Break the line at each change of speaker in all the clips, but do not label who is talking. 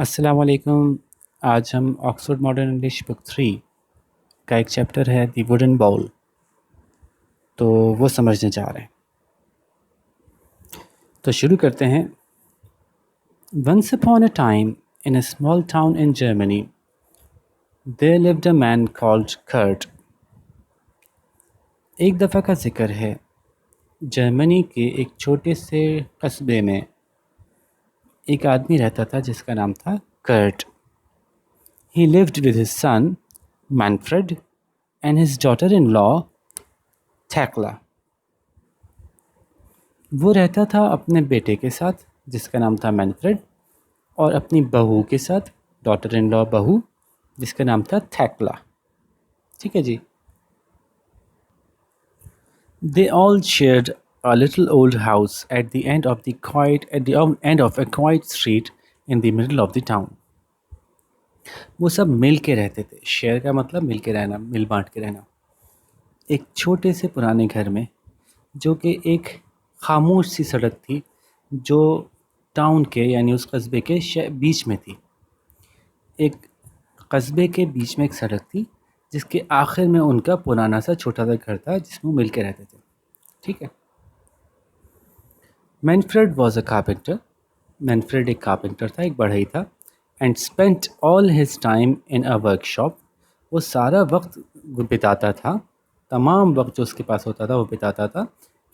अस्सलाम वालेकुम। आज हम ऑक्सफोर्ड मॉडर्न इंग्लिश बुक 3 का एक चैप्टर है दी वुडन बाउल, तो वो समझने जा रहे हैं। तो शुरू करते हैं। Once upon a time in a small town in Germany there lived a man called Kurt. एक दफ़ा का जिक्र है, जर्मनी के एक छोटे से कस्बे में एक आदमी रहता था जिसका नाम था Kurt. He lived with his son Manfred and his daughter in law Thekla. वो रहता था अपने बेटे के साथ जिसका नाम था मैनफ्रेड, और अपनी बहू के साथ, डॉटर इन लॉ बहू, जिसका नाम था थेक्ला। ठीक है जी। They all shared a little old house at the end of a quiet street in the middle of the town. वो सब मिल के रहते थे। शेयर का मतलब मिल के रहना, मिल बांट के रहना। एक छोटे से पुराने घर में, जो कि एक खामोश सी सड़क थी जो टाउन के यानी उस कस्बे के बीच में थी। एक कस्बे के बीच में एक सड़क थी जिसके आखिर में उनका पुराना सा छोटा सा घर था जिसमें वो मिल के रहते थे। ठीक है। Manfred was a carpenter. Manfred एक कारपेंटर था, एक बढ़ई था। And spent all his time in a workshop. वो सारा वक्त बिताता था, तमाम वक्त जो उसके पास होता था वो बिताता था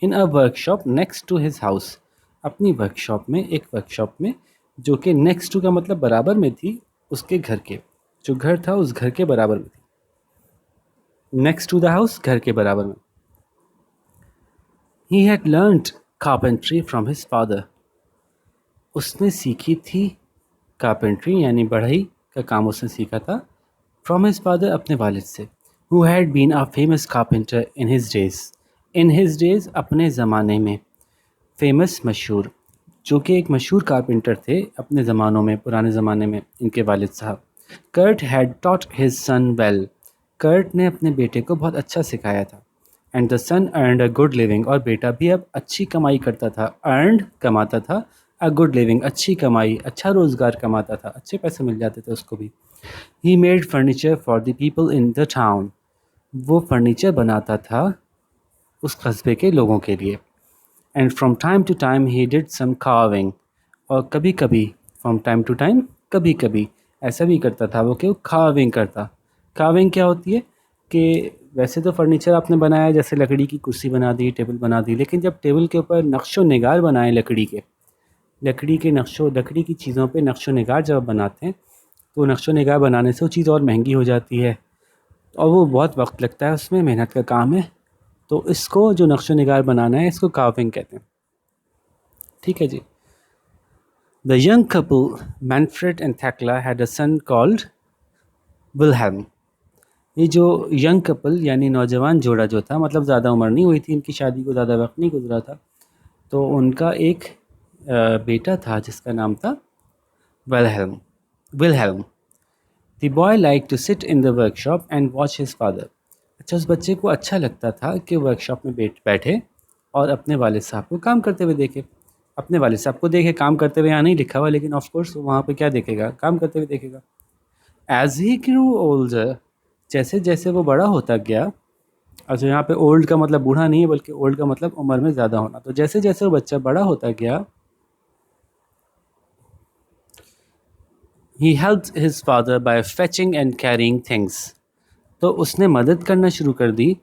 in a workshop next to his house. अपनी वर्कशॉप में, एक वर्कशॉप में जो कि नेक्स्ट टू का मतलब बराबर में थी उसके घर के। जो घर था उस घर के बराबर में थी। नेक्स्ट टू द हाउस, घर के बराबर में। He had learned carpentry from his father. उसने सीखी थी कारपेंट्री यानी बढ़ई का काम उसने सीखा था फ्रॉम हिज फादर, अपने वालिद से। Who had been a famous carpenter in his days. In his days अपने ज़माने में, फेमस मशहूर, जो कि एक मशहूर कारपेंटर थे अपने ज़मानों में, पुराने ज़माने में इनके वालिद साहब। Kurt had taught his son well. Kurt ने अपने बेटे को बहुत अच्छा सिखाया था। And the son earned a good living, और बेटा भी अब अच्छी कमाई करता था। अर्नड कमाता था, अ गुड लिविंग अच्छी कमाई, अच्छा रोज़गार कमाता था, अच्छे पैसे मिल जाते थे उसको भी। He made furniture for the people in the town. वो फर्नीचर बनाता था उस कस्बे के लोगों के लिए। And from time to time he did some carving, और कभी कभी, फ्रॉम टाइम टू टाइम, कभी कभी ऐसा भी करता था वो कि वो कार्विंग करता। कार्विंग क्या होती है कि वैसे तो फर्नीचर आपने बनाया, जैसे लकड़ी की कुर्सी बना दी, टेबल बना दी, लेकिन जब टेबल के ऊपर नक्शो निगार बनाए लकड़ी के, लकड़ी की चीज़ों पे नक्शो निगार जब आप बनाते हैं तो नक्शो निगार बनाने से वो चीज़ और महंगी हो जाती है और वो बहुत वक्त लगता है, उसमें मेहनत का काम है। तो इसको जो नक्शो निगार बनाना है इसको कार्विंग कहते हैं। ठीक है जी। The young couple Manfred and Thekla had a son called Wilhelm. ये जो यंग कपल यानी नौजवान जोड़ा जो था, मतलब ज़्यादा उम्र नहीं हुई थी इनकी शादी को, ज़्यादा वक्त नहीं गुजरा था, तो उनका एक बेटा था जिसका नाम था Wilhelm. Wilhelm. The boy like to sit in the workshop and watch his father. अच्छा, उस बच्चे को अच्छा लगता था कि वर्कशॉप में बैठे और अपने वालिद साहब को काम करते हुए देखे। अपने वालिद साहब को देखे काम करते हुए, यहाँ नहीं लिखा हुआ, लेकिन ऑफ कोर्स वहाँ पे क्या देखेगा, काम करते हुए देखेगा। एज ही ग्रू ओल्डर, जैसे जैसे वो बड़ा होता गया। अच्छा, यहाँ पे ओल्ड का मतलब बूढ़ा नहीं है, बल्कि ओल्ड का मतलब उम्र में ज़्यादा होना। तो जैसे जैसे वो बच्चा बड़ा होता गया, he helped his father bye fetching and carrying things. तो उसने मदद करना शुरू कर दी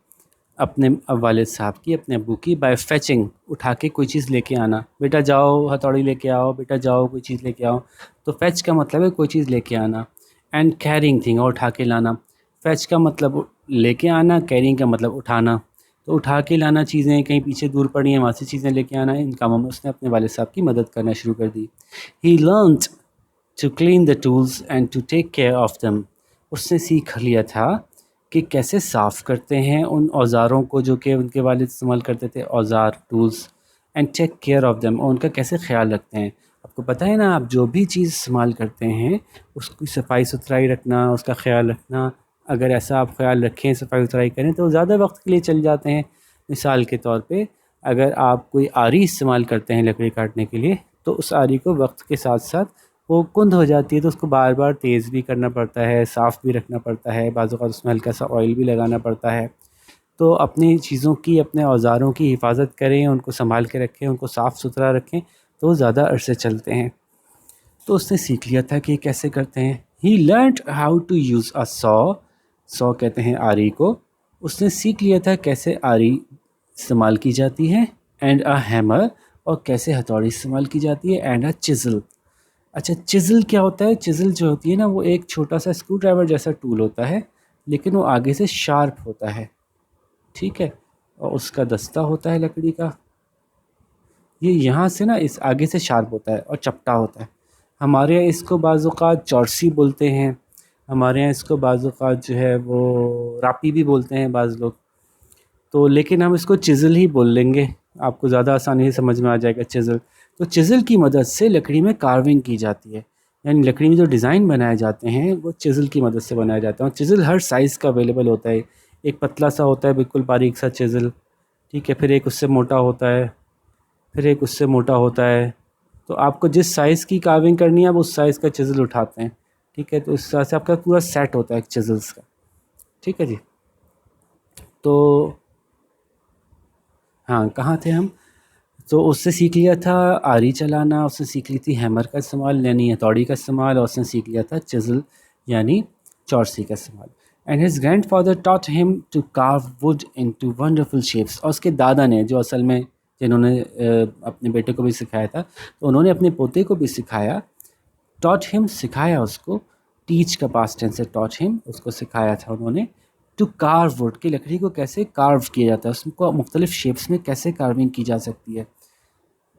अपने वालिद साहब की, अपने अब्बू की, बाय फेचिंग, उठा के कोई चीज़ लेके आना। बेटा जाओ हथौड़ी लेके आओ, बेटा जाओ कोई चीज़ लेके आओ। तो फेच का मतलब है कोई चीज़ लेके आना, एंड कैरिंग थिंग, और उठा के लाना। फेच का मतलब लेके आना, कैरिंग का मतलब उठाना। तो उठा के लाना चीज़ें, कहीं पीछे दूर पड़ी हैं वहाँ से चीज़ें लेके आना, इन कामों में उसने अपने वालिद साहब की मदद करना शुरू कर दी। He learned to clean the tools and to take care of them. उसने सीख लिया था कि कैसे साफ़ करते हैं उन औज़ारों को जो कि उनके वालिद इस्तेमाल करते थे, औज़ार, tools, and take care of them, और उनका कैसे ख़्याल रखते हैं। आपको पता है ना, आप जो भी चीज़ इस्तेमाल करते हैं उसकी सफाई सुथराई रखना, उसका ख़्याल रखना। अगर ऐसा आप ख़्याल रखें, सफाई सुथराई करें, तो ज़्यादा वक्त के लिए चल जाते हैं। मिसाल के तौर पे, अगर आप कोई आरी इस्तेमाल करते हैं लकड़ी काटने के लिए, तो उस आरी को वक्त के साथ साथ वो कुंद हो जाती है, तो उसको बार बार तेज़ भी करना पड़ता है, साफ़ भी रखना पड़ता है, बाज़ औक़ात उसमें हल्का सा ऑयल भी लगाना पड़ता है। तो अपनी चीज़ों की, अपने औज़ारों की हिफाजत करें, उनको संभाल के रखें, उनको साफ़ सुथरा रखें, तो वो ज़्यादा अरसे चलते हैं। तो उसने सीख लिया था कि ये कैसे करते हैं। He learned how to use a saw, saw कहते हैं आरी को। उसने सीख लिया था कैसे आरी इस्तेमाल की जाती है, एंड अ हैमर, और कैसे हथौड़ी इस्तेमाल की जाती है, एंड अ चिज़ल। अच्छा, चिज़ल क्या होता है? चिज़ल जो होती है ना, वो एक छोटा सा स्क्रू ड्राइवर जैसा टूल होता है, लेकिन वो आगे से शार्प होता है, ठीक है, और उसका दस्ता होता है लकड़ी का। ये यहाँ से ना इस आगे से शार्प होता है और चपटा होता है। हमारे यहाँ इसको बाज़-औक़ात चौरसी बोलते हैं, हमारे यहाँ इसको बाज़-औक़ात जो है वो रापी भी बोलते हैं बाज़ लोग। तो लेकिन हम इसको चिज़ल ही बोल लेंगे, आपको ज़्यादा आसानी से समझ में आ जाएगा चिज़ल। तो चिज़ल की मदद से लकड़ी में कार्विंग की जाती है, यानी लकड़ी में जो डिज़ाइन बनाए जाते हैं वो चिज़ल की मदद से बनाए जाते हैं। और चिज़ल हर साइज़ का अवेलेबल होता है। एक पतला सा होता है, बिल्कुल बारीक सा चिज़ल, ठीक है, फिर एक उससे मोटा होता है, फिर एक उससे मोटा होता है। तो आपको जिस साइज़ की कार्विंग करनी है, आप उस साइज़ का चिज़ल उठाते हैं, ठीक है। तो इस तरह से आपका पूरा सेट होता है चिज़ल्स का, ठीक है जी। तो हाँ, कहाँ थे हम? तो उससे सीख लिया था आरी चलाना, उसने सीख ली थी हैमर का इस्तेमाल यानी हथौड़ी का इस्तेमाल, और उसने सीख लिया था चिज़ल यानी चौरसी का इस्तेमाल। And his grandfather taught him to carve wood into wonderful shapes. और उसके दादा ने, जो असल में जिन्होंने अपने बेटे को भी सिखाया था, तो उन्होंने अपने पोते को भी सिखाया। टॉट हिम, सिखाया उसको, टीच का पास्ट टेंस है, टॉट हिम, उसको सिखाया था उन्होंने, टू कार्व वुड, की लकड़ी को कैसे कार्व किया जाता है, उसको मुख्तलिफ शेप्स में कैसे कार्विंग की जा सकती है,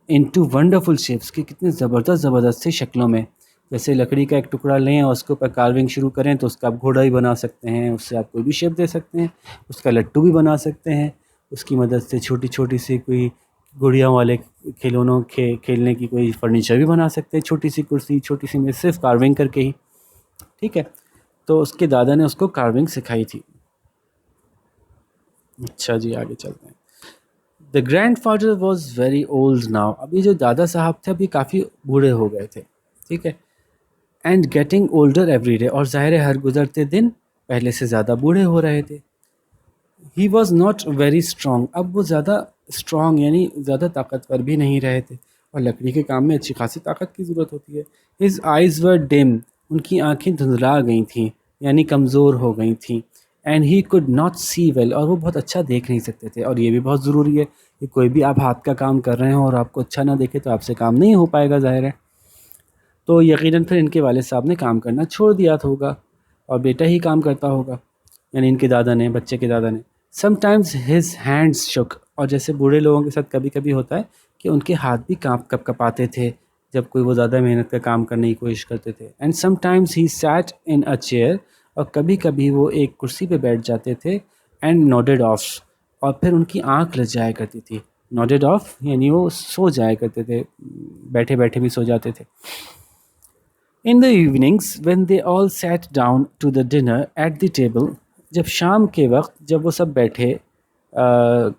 इनटू वंडरफुल शेप्स, की कितने ज़बरदस्त ज़बरदस्त सी शक्लों में। जैसे लकड़ी का एक टुकड़ा लें और उसके ऊपर कार्विंग शुरू करें, तो उसका आप घोड़ा भी बना सकते हैं, उससे आप कोई भी शेप दे सकते हैं, उसका लट्टू भी बना सकते हैं, उसकी मदद से छोटी छोटी सी कोई गुड़िया वाले खिलौनों खेलने की कोई फर्नीचर भी बना सकते हैं, छोटी सी कुर्सी, छोटी सी मेज़, सिर्फ कार्विंग करके ही, ठीक है। तो उसके दादा ने उसको कार्विंग सिखाई थी। अच्छा जी, आगे चलते हैं। The grand father was very old now, अभी जो दादा साहब थे अभी काफ़ी बूढ़े हो गए थे, ठीक है। And getting older every day, और ज़ाहिर है हर गुजरते दिन पहले से ज़्यादा बूढ़े हो रहे थे। ही वॉज नॉट वेरी स्ट्रॉन्ग, अब वो ज़्यादा स्ट्रॉन्ग यानी ज़्यादा ताकतवर भी नहीं रहे थे, और लकड़ी के काम में अच्छी खासी ताकत की ज़रूरत होती है। हिज आइज़ वर डिम, उनकी आँखें धुंधला गई थीं, यानी कमज़ोर हो गई थीं। And he could not see well, और वो बहुत अच्छा देख नहीं सकते थे। और ये भी बहुत ज़रूरी है कि कोई भी आप हाथ का काम कर रहे हो और आपको अच्छा ना देखे तो आपसे काम नहीं हो पाएगा, ज़ाहिर है। तो यकीनन फिर इनके वालिद साहब ने काम करना छोड़ दिया था होगा, और बेटा ही काम करता होगा, यानी इनके दादा ने, बच्चे के दादा ने। समटाइम्स हिज हैंड्स शुक, और जैसे बूढ़े लोगों के साथ कभी कभी होता है कि उनके हाथ भी काँप कप कपाते थे जब कोई वो ज़्यादा मेहनत का काम करने की कोशिश करते थे। And sometimes he sat in a chair, और कभी कभी वो एक कुर्सी पे बैठ जाते थे। एंड नोडेड ऑफ, और फिर उनकी आँख लग जाया करती थी। नोडेड ऑफ यानी वो सो जाया करते थे, बैठे बैठे भी सो जाते थे। In the evenings when they all sat down to the dinner at the table, जब शाम के वक्त जब वो सब बैठे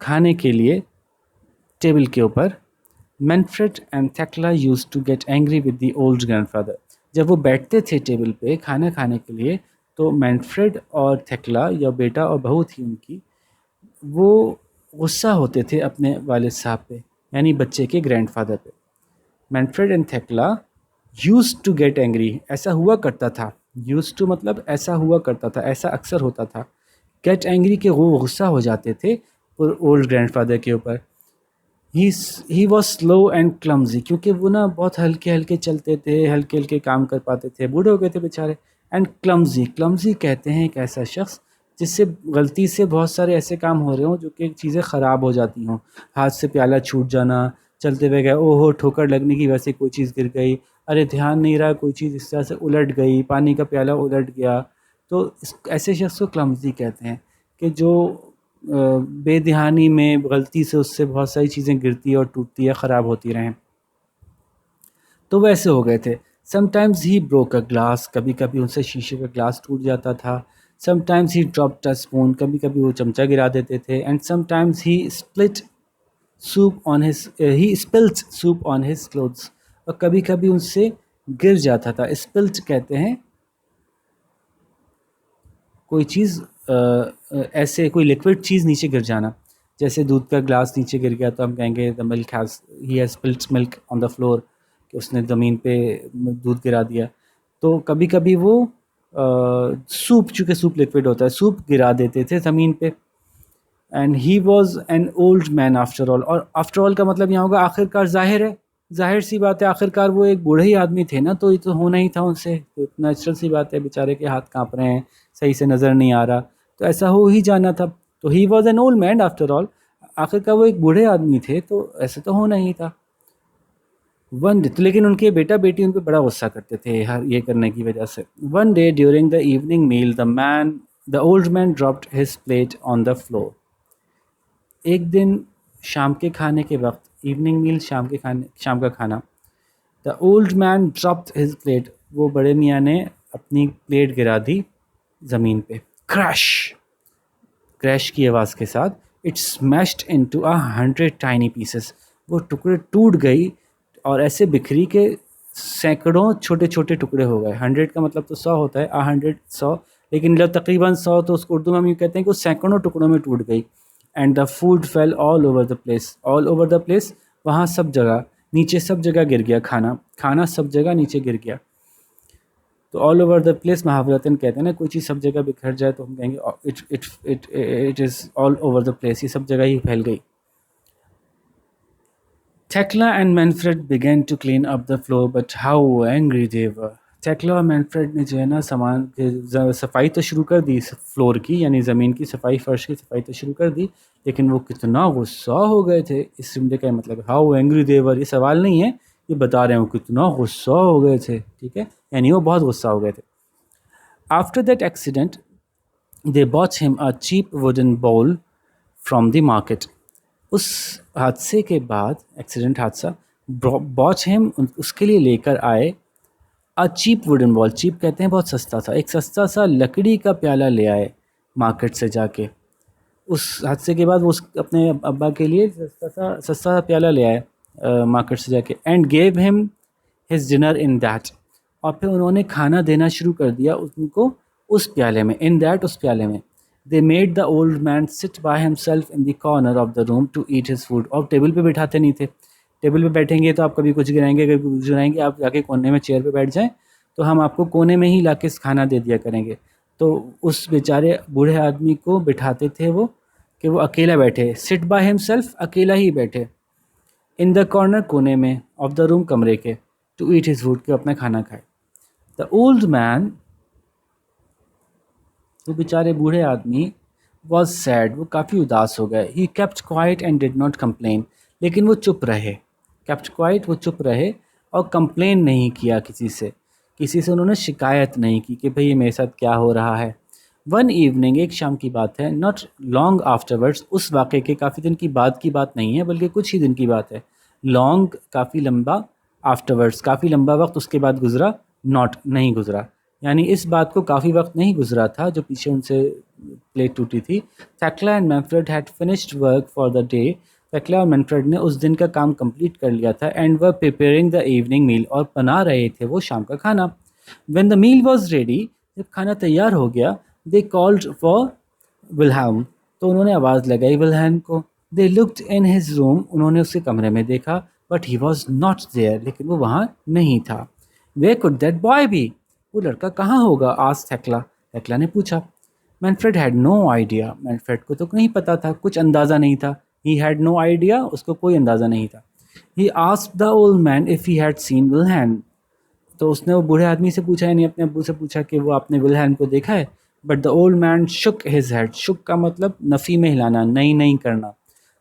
खाने के लिए टेबल के ऊपर, Manfred and Thekla use to get angry with the old grandfather, जब वो बैठते थे टेबल पे खाना खाने के लिए, तो मैनफ्रेड और थेक्ला, या बेटा और बहू थी उनकी, वो गुस्सा होते थे अपने वालिद साहब पे, यानी बच्चे के ग्रैंडफादर पे। Manfred and Thekla used to get angry, ऐसा हुआ करता था, यूज्ड टू मतलब ऐसा हुआ करता था, ऐसा अक्सर होता था। गेट एंग्री के वो गुस्सा हो जाते थे ओल्ड ग्रैंडफादर के ऊपर। He was slow and clumsy, क्योंकि वो ना बहुत हल्के हल्के चलते थे, हल्के हल्के काम कर पाते थे, बूढ़े हो गए थे बेचारे। एंड क्लमजी, क्लमजी कहते हैं एक ऐसा शख्स जिससे गलती से बहुत सारे ऐसे काम हो रहे हों जो कि चीज़ें ख़राब हो जाती हों, हाथ से प्याला छूट जाना, चलते हुए गए ओहो ठोकर लगने की वजह से कोई चीज़ गिर गई, अरे ध्यान नहीं रहा कोई चीज़ इस तरह से उलट गई, पानी का प्याला उलट गया। तो ऐसे शख्स को क्लमजी कहते हैं, कि जो बेध्यानी में गलती से उससे बहुत सारी चीज़ें गिरती और टूटती या ख़राब होती रहें। तो वैसे हो गए थे। Sometimes he broke a glass, कभी कभी उनसे शीशे का ग्लास टूट जाता था। Sometimes he dropped a spoon, कभी कभी वो चमचा गिरा देते थे। And sometimes he split soup on his he spills soup on his clothes, और कभी कभी उनसे गिर जाता था। स्पिल्ट कहते हैं कोई चीज़ ऐसे कोई लिक्विड चीज़ नीचे गिर जाना। जैसे दूध का ग्लास नीचे गिर गया तो हम कहेंगे the milk has he has spilt milk on the floor, कि उसने ज़मीन पे दूध गिरा दिया। तो कभी कभी वो सूप, चूँकि सूप लिक्विड होता है, सूप गिरा देते थे ज़मीन पे। And he was an old man after all, और आफ्टर ऑल का मतलब यहाँ होगा आखिरकार, जाहिर है, जाहिर सी बात है, आखिरकार वो एक बूढ़े ही आदमी थे ना, तो ये तो होना ही था उनसे, तो नेचुरल सी बात है, बेचारे के हाथ कांप रहे हैं, सही से नज़र नहीं आ रहा, तो ऐसा हो ही जाना था। तो he was an old man after all, आखिरकार वो एक बूढ़े आदमी थे, तो ऐसा तो होना ही था। वन डे तो, लेकिन उनके बेटा बेटी उन पर बड़ा गुस्सा करते थे हर ये करने की वजह से। One day during the evening meal the old man dropped his plate on the floor. एक दिन शाम के खाने के वक्त, इवनिंग मील शाम का खाना, the old man dropped his plate, वो बड़े मियाँ ने अपनी प्लेट गिरा दी ज़मीन पे। क्रैश, क्रैश की आवाज़ के साथ, it smashed into 100 tiny pieces, वो टुकड़े टूट गई और ऐसे बिखरी के सैकड़ों छोटे छोटे टुकड़े हो गए। 100 का मतलब तो 100 होता है, 100 100, लेकिन जब तकरीबन 100, तो उसको उर्दू में हम यूँ कहते हैं कि वो सैकड़ों टुकड़ों में टूट गई। And the food fail all over the place, all over the place, वहाँ सब जगह नीचे, सब जगह गिर गया, खाना खाना सब जगह नीचे गिर गया। तो ऑल ओवर द प्लेस महावरतन कहते हैं ना, कोई चीज़ सब जगह बिखर जाए तो हम कहेंगे it is all over the place, ये सब जगह ही फैल गई। Tekla and Manfred began to clean up the floor, but how angry they were. Tekla और मैनफ्रेड ने जो है ना सामान की सफाई तो शुरू कर दी, फ्लोर की यानी ज़मीन की सफाई, फर्श की सफाई तो शुरू कर दी, लेकिन वो कितना गुस्सा हो गए थे। इस जुमले का मतलब हाउ एंग्री देवर, ये सवाल नहीं है, ये बता रहे हैं वो कितना गुस्सा हो गए थे, ठीक है, यानी वो बहुत गुस्सा हो गए थे। After that accident they bought him a cheap wooden bowl from the market. उस हादसे के बाद, एक्सीडेंट हादसा, बॉच हिम, उसके लिए लेकर आए a cheap wooden bowl, cheap कहते हैं बहुत सस्ता था, एक सस्ता सा लकड़ी का प्याला ले आए मार्केट से जाके। उस हादसे के बाद वो अपने अब्बा के लिए सस्ता सा प्याला ले आए मार्केट से जाके। And gave him his dinner in that, और फिर उन्होंने खाना देना शुरू कर दिया उनको उस प्याले में, इन दैट, उस प्याले में। They made the old man sit by himself in the corner of the room to eat his food. और टेबल पे बिठाते नहीं थे, टेबल पे बैठेंगे तो आप कभी कुछ गिराएंगे, कभी कुछ गिराएंगे, आप जाके कोने में चेयर पे बैठ जाएं तो हम आपको कोने में ही लाके खाना दे दिया करेंगे। तो उस बेचारे बूढ़े आदमी को बिठाते थे वो, कि वो अकेला बैठे, सिट बाय हिमसेल्फ, अकेला ही बैठे, इन द कॉर्नर, कोने में, ऑफ द रूम, कमरे के, टू ईट हिज फूड, के अपना खाना खाए। द ओल्ड मैन, वो बेचारे बूढ़े आदमी, वॉज सैड, वो काफ़ी उदास हो गए। He kept quiet and did not complain, लेकिन वो चुप रहे, केप्ट क्वाइट, वो चुप रहे और कंप्लेन नहीं किया किसी से उन्होंने शिकायत नहीं की कि भाई ये मेरे साथ क्या हो रहा है। वन इवनिंग, एक शाम की बात है, नॉट लॉन्ग आफ्टरवर्ड्स, उस वाक़े के काफ़ी दिन की बाद की बात नहीं है, बल्कि कुछ ही दिन की बात है। लॉन्ग काफ़ी लंबा, आफ्टरवर्ड्स काफ़ी लंबा वक्त उसके बाद गुजरा, नॉट नहीं गुजरा, यानी इस बात को काफ़ी वक्त नहीं गुजरा था जो पीछे उनसे प्लेट टूटी थी। Thekla and Manfred had finished work for the day, Thekla और मैनफ्रेड ने उस दिन का काम कंप्लीट कर लिया था। And were preparing the evening meal, और बना रहे थे वो शाम का खाना। When the meal was ready, जब खाना तैयार हो गया, दे कॉल्ड फॉर विलहेम, तो उन्होंने आवाज़ लगाई विलहेम को। They looked in his room, उन्होंने उसके कमरे में देखा, but he was not there, लेकिन वो वहाँ नहीं था। Where could that boy be, वो लड़का कहाँ होगा, आज थैक्ला, थैक्ला ने पूछा। Manfred had no idea, Manfred को तो नहीं पता था, कुछ अंदाज़ा नहीं था। ही हैड नो आइडिया, उसको कोई अंदाज़ा नहीं था। He asked the old man if he had seen Wilhelm, तो उसने वो बूढ़े आदमी से पूछा, यानी अपने अब्बू से पूछा कि वो आपने विलहेम को देखा है। But the old man shook his head, shook का मतलब नफ़ी में हिलाना, नहीं नहीं करना,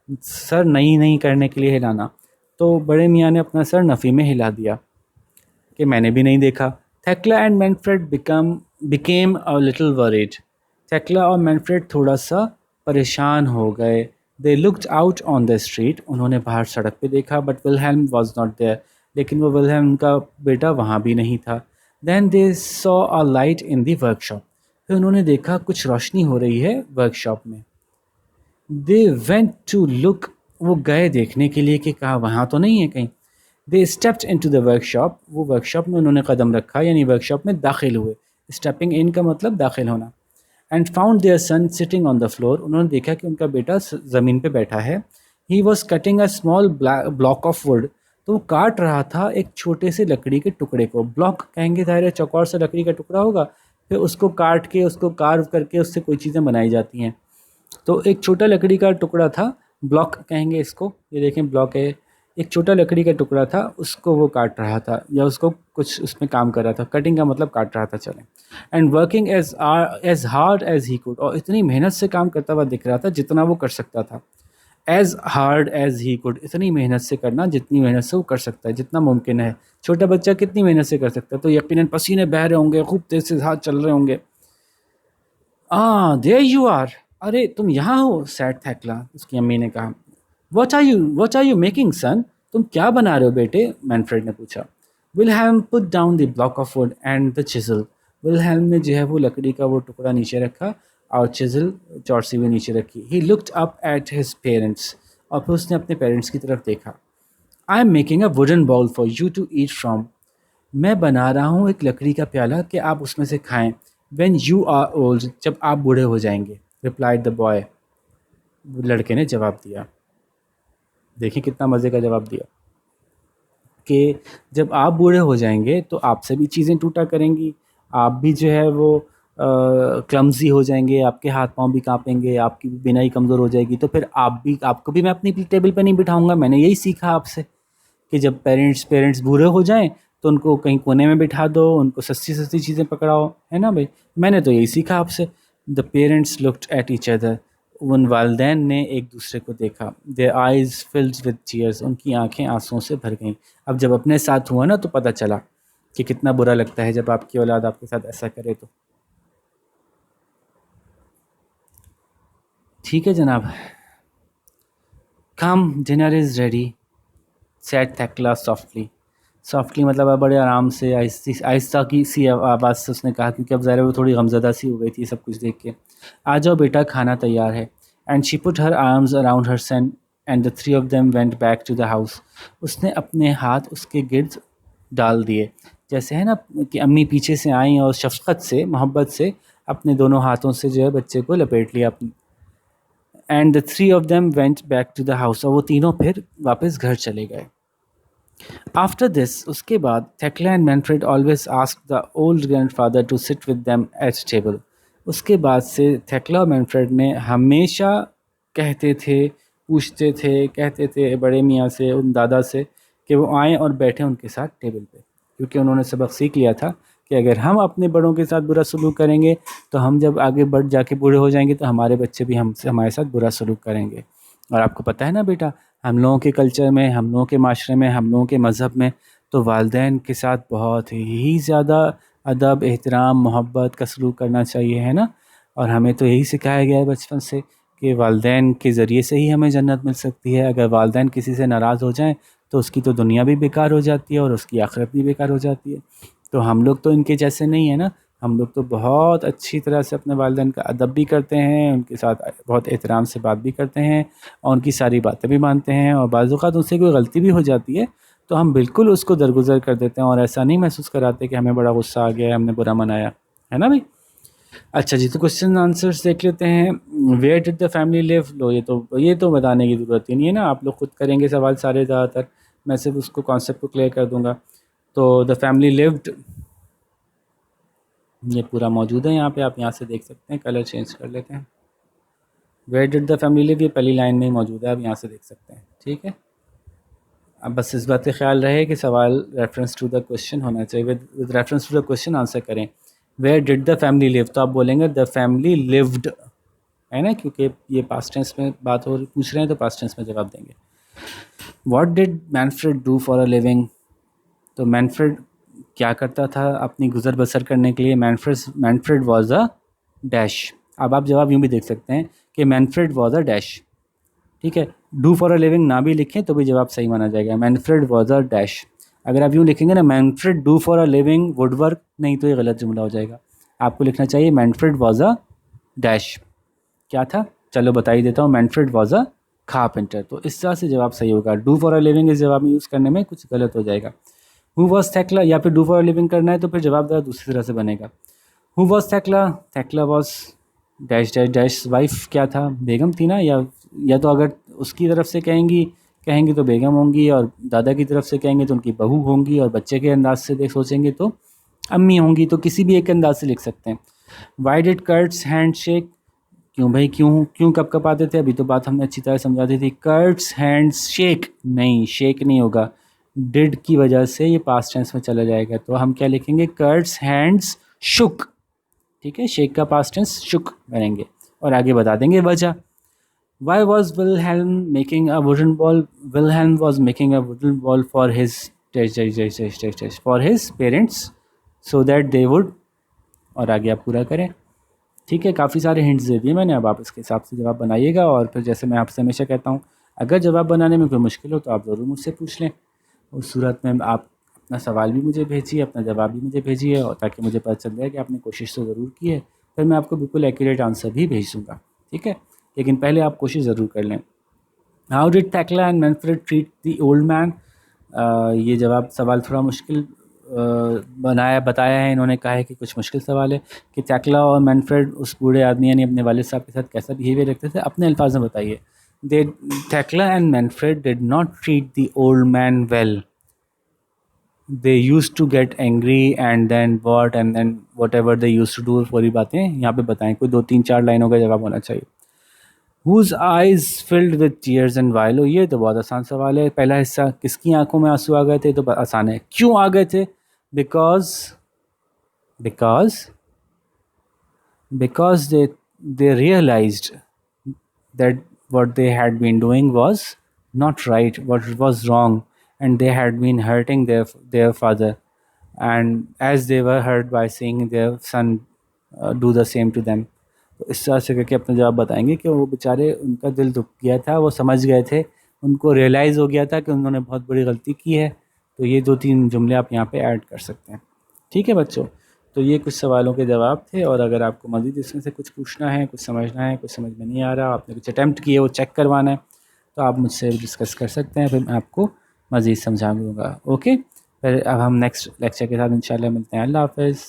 सर नहीं नहीं करने के लिए हिलाना। तो बड़े मियाँ ने अपना सर नफ़ी में हिला दिया कि मैंने भी नहीं देखा। Thekla and Manfred became a little worried, Thekla और मैनफ्रेड थोड़ा सा परेशान हो गए। They looked out on the street, उन्होंने बाहर सड़क पे देखा, but Wilhelm was not there, लेकिन वो विलहेम उनका बेटा वहाँ भी नहीं था। Then they saw a light in the workshop, फिर उन्होंने देखा कुछ रोशनी हो रही है वर्कशॉप में। दे वेंट टू लुक, वो गए देखने के लिए कि कहा वहाँ तो नहीं है कहीं। दे स्टेप्ड इनटू द वर्कशॉप, वो वर्कशॉप में उन्होंने कदम रखा, यानी वर्कशॉप में दाखिल हुए। स्टेपिंग इन का मतलब दाखिल होना। And found their son sitting on the floor, उन्होंने देखा कि उनका बेटा ज़मीन पे बैठा है। He was cutting a small block of wood, तो वो काट रहा था एक छोटे से लकड़ी के टुकड़े को। ब्लॉक कहेंगे ज़ाहिर है चौकोर से लकड़ी का टुकड़ा होगा, फिर उसको काट के उसको कार्व करके उससे कोई चीज़ें बनाई जाती हैं। तो एक छोटा लकड़ी का टुकड़ा था, ब्लॉक कहेंगे इसको, ये देखें ब्लॉक है। एक छोटा लकड़ी का टुकड़ा था, उसको वो काट रहा था या उसको कुछ उसमें काम कर रहा था। कटिंग का मतलब काट रहा था, चलें। And working as hard as he could, और इतनी मेहनत से काम करता हुआ दिख रहा था जितना वो कर सकता था। As hard as he could, इतनी मेहनत से करना जितनी मेहनत से वो कर सकता है, जितना मुमकिन है। छोटा बच्चा कितनी मेहनत से कर सकता है, तो यकीनन पसीने बह रहे होंगे, खूब तेज से हाथ चल रहे होंगे। देयर यू आर, अरे तुम यहाँ हो, सैड थैकला, उसकी अम्मी ने कहा। वॉट आर यू मेकिंग सन, तुम क्या बना रहे हो बेटे, मैनफ्रेड ने पूछा। Wilhelm put down the block of would and the chisel, Wilhelm ने जो है वो लकड़ी का वो टुकड़ा नीचे रखा और चिजल चौरसी भी नीचे रखी। He looked up at his parents, और फिर उसने अपने पेरेंट्स की तरफ देखा। I am making a wooden bowl for you to eat from, मैं बना रहा हूँ एक लकड़ी का प्याला कि आप उसमें से खाएं। वेन यू आर ओल्ड, जब आप बूढ़े हो जाएंगे, रिप्लाइड द बॉय, लड़के ने जवाब दिया। देखिए कितना मज़े का जवाब दिया कि जब आप बूढ़े हो जाएंगे तो आपसे भी चीज़ें टूटा करेंगी, आप भी जो है वो क्लमजी हो जाएंगे, आपके हाथ पांव भी कांपेंगे, आपकी भी बिनाई कमज़ोर हो जाएगी, तो फिर आपको भी मैं अपनी टेबल पे नहीं बिठाऊंगा। मैंने यही सीखा आपसे कि जब पेरेंट्स बूढ़े हो जाएं तो उनको कहीं कोने में बिठा दो, उनको सस्ती सस्ती चीज़ें पकड़ाओ, है ना भाई। मैंने तो यही सीखा आपसे। The parents looked at each other, उन वालदैन ने एक दूसरे को देखा। There eyes filled with tears, उनकी आंखें आंसुओं से भर गईं। अब जब अपने साथ हुआ ना तो पता चला कि कितना बुरा लगता है जब आपकी औलाद आपके साथ ऐसा करे। तो ठीक है जनाब, come dinner is ready, said Thekla softly. Softly मतलब अब बड़े आराम से आहिस्ता की सी आवाज़ से उसने कहा, क्योंकि अब ज़ाहिर है वो थोड़ी गमज़दा सी हो गई थी सब कुछ देख के। आ जाओ बेटा, खाना तैयार है। And she put her arms around her son and the three of them went back to the house, उसने अपने हाथ उसके गिर्द डाल दिए। जैसे है ना कि अम्मी पीछे से आई और शफ़क़त से, मोहब्बत से अपने दोनों हाथों से जो है बच्चे को लपेट लिया अपनी। And the three of them went back to the house, और वो तीनों फिर वापस घर चले गए। आफ्टर दिस, उसके बाद, Thekla and Manfred always ask the old grandfather to sit with them at table, उसके बाद से थेक्ला और मैनफ्रेड ने हमेशा कहते थे, पूछते थे, कहते थे बड़े मियाँ से, उन दादा से, कि वो आएँ और बैठें उनके साथ टेबल पे, क्योंकि उन्होंने सबक सीख लिया था कि अगर हम अपने बड़ों के साथ बुरा सलूक करेंगे तो हम जब आगे बढ़ जाके बूढ़े हो जाएंगे तो हमारे बच्चे भी हमसे हमारे साथ बुरा सलूक करेंगे। और आपको पता है ना बेटा, हम लोगों के कल्चर में, हम लोगों के माशरे में, हम लोगों के मज़हब में तो वालदैन के साथ बहुत ही ज़्यादा अदब, एहतराम, मोहब्बत का सलूक करना चाहिए, है ना। और हमें तो यही सिखाया गया है बचपन से कि वालदैन के ज़रिए से ही हमें जन्नत मिल सकती है। अगर वालदैन किसी से नाराज़ हो जाएं तो उसकी तो दुनिया भी बेकार हो जाती है और उसकी आखिरत भी बेकार हो जाती है। तो हम लोग तो इनके जैसे नहीं है ना, हम लोग तो बहुत अच्छी तरह से अपने वालिदैन का अदब भी करते हैं, उनके साथ बहुत एहतराम से बात भी करते हैं और उनकी सारी बातें भी मानते हैं। और बाज़ औक़ात उनसे कोई गलती भी हो जाती है तो हम बिल्कुल उसको दरगुज़र कर देते हैं और ऐसा नहीं महसूस कराते कि हमें बड़ा गुस्सा आ गया है, हमने बुरा मनाया, है ना भाई। अच्छा जी, तो क्वेश्चन आंसर्स देख लेते हैं। Where did the family live, लो ये तो बताने की ज़रूरत ही नहीं है ना, आप लोग खुद करेंगे सवाल सारे ज़्यादातर, मैं सिर्फ उसको कॉन्सेप्ट को क्लियर कर दूंगा। तो द फैमिली लिव्ड, ये पूरा मौजूद है यहाँ पे, आप यहाँ से देख सकते हैं। कलर चेंज कर लेते हैं। Where did the family live, ये पहली लाइन में ही मौजूद है, आप यहाँ से देख सकते हैं, ठीक है। अब बस इस बात का ख्याल रहे कि सवाल रेफरेंस टू द क्वेश्चन होना चाहिए, with reference to the question answer करें। Where did the family live, तो आप बोलेंगे द फैमिली लिव्ड, है ना, क्योंकि ये पास्ट टेंस में बात हो पूछ रहे हैं तो पास्ट टेंस में जवाब देंगे। What did Manfred do for a living, तो मैनफ्रेड क्या करता था अपनी गुजर बसर करने के लिए। Manfred was a dash. अब आप जवाब यूँ भी देख सकते हैं कि मैनफ्रेड वॉज अ डैश, ठीक है। डू फॉर अ लिविंग ना भी लिखें तो भी जवाब सही माना जाएगा। मैनफ्रेड वॉज अ डैश, अगर आप यूँ लिखेंगे ना Manfred do for a living would work, नहीं तो ये गलत जुमला हो जाएगा। आपको लिखना चाहिए मैनफ्रेड वॉज अ डैश। क्या था, चलो बता ही देता हूँ। Manfred was a carpenter. तो इस तरह से जवाब सही होगा। डू फॉर अ लिविंग इस जवाब में यूज़ करने में कुछ गलत हो जाएगा। हु वॉज थैकला, या फिर डू फॉर अ लिविंग करना है तो फिर जवाब ज़रा दूसरी तरह से बनेगा। Who was Thekla, Thekla was dash dash dash wife, क्या था, बेगम थी ना। या तो अगर उसकी तरफ से कहेंगे तो बेगम होंगी, और दादा की तरफ से कहेंगे तो उनकी बहू होंगी, और बच्चे के अंदाज से देख सोचेंगे तो अम्मी होंगी। तो किसी भी एक अंदाज से लिख सकते हैं। वाई डिड कर्ट्स हैंड शेक, क्यों भाई, क्यों क्यों कब कब आते थे, अभी तो बात हमने अच्छी तरह समझा दी थी। कर्ट्स हैंड्स शेक, नहीं शेक नहीं होगा, डिड की वजह से ये पास्ट टेंस में चला जाएगा। तो हम क्या लिखेंगे, कर्ट्स हैंड्स शुक। ठीक है, शेक का पास्ट टेंस शुक करेंगे और आगे बता देंगे वजह। Why was Wilhelm making a wooden ball, Wilhelm was making a wooden ball for his for his parents so that they would, और आगे आप पूरा करें। ठीक है, काफ़ी सारे हिंट्स दे दिए मैंने, अब आप इसके हिसाब से जवाब बनाइएगा। और फिर जैसे मैं आपसे हमेशा कहता हूँ, अगर जवाब बनाने में कोई मुश्किल हो तो आप ज़रूर मुझसे पूछ लें। उस सूरत में आप अपना सवाल भी मुझे भेजिए, अपना जवाब भी मुझे भेजिए, और ताकि मुझे पता चल जाए कि आपने कोशिश तो ज़रूर की है। फिर मैं आपको बिल्कुल एक्यूरेट आंसर भी भेज दूँगा। ठीक है, लेकिन पहले आप कोशिश ज़रूर कर लें। How did Thekla and Manfred treat the old man, ये जवाब सवाल थोड़ा मुश्किल बताया है इन्होंने। कहा है कि कुछ मुश्किल सवाल है कि थैकला और मैनफ्रेड उस बूढ़े आदमी यानी अपने वालिद साहब के साथ कैसा बिहेवियर रखते थे, अपने अल्फाज में बताइए। They Thekla and Manfred did not treat the old man well, they use to get angry and then what and then whatever they use to do, पूरी बातें यहाँ पे बताएं। कोई 2 3 4 लाइनों का जवाब होना चाहिए। Whose eyes filled with tears and while, ये तो बहुत आसान सवाल है। पहला हिस्सा, किसकी आंखों में आंसू आ गए थे, तो आसान है। क्यों आ गए थे, because because because they realized that what they had been doing was not right, what was wrong, and they had been hurting their father, and as they were hurt by seeing their son do the same to them। तो इस तरह से करके अपना जवाब बताएंगे कि वो बेचारे, उनका दिल दुख गया था, वो समझ गए थे, उनको रियलाइज़ हो गया था कि उन्होंने बहुत बड़ी गलती की है। तो ये 2 3 जुमले आप यहाँ पे ऐड कर सकते हैं। ठीक है बच्चों, तो ये कुछ सवालों के जवाब थे। और अगर आपको मज़ीद इसमें से कुछ पूछना है, कुछ समझना है, कुछ समझ में नहीं आ रहा, आपने कुछ अटैम्प्ट किए वो चेक करवाना है, तो आप मुझसे डिस्कस कर सकते हैं, फिर मैं आपको मज़ीद समझा दूँगा। ओके, फिर अब हम नेक्स्ट लेक्चर के साथ इंशाल्लाह मिलते हैं। अल्लाह हाफ़िज़।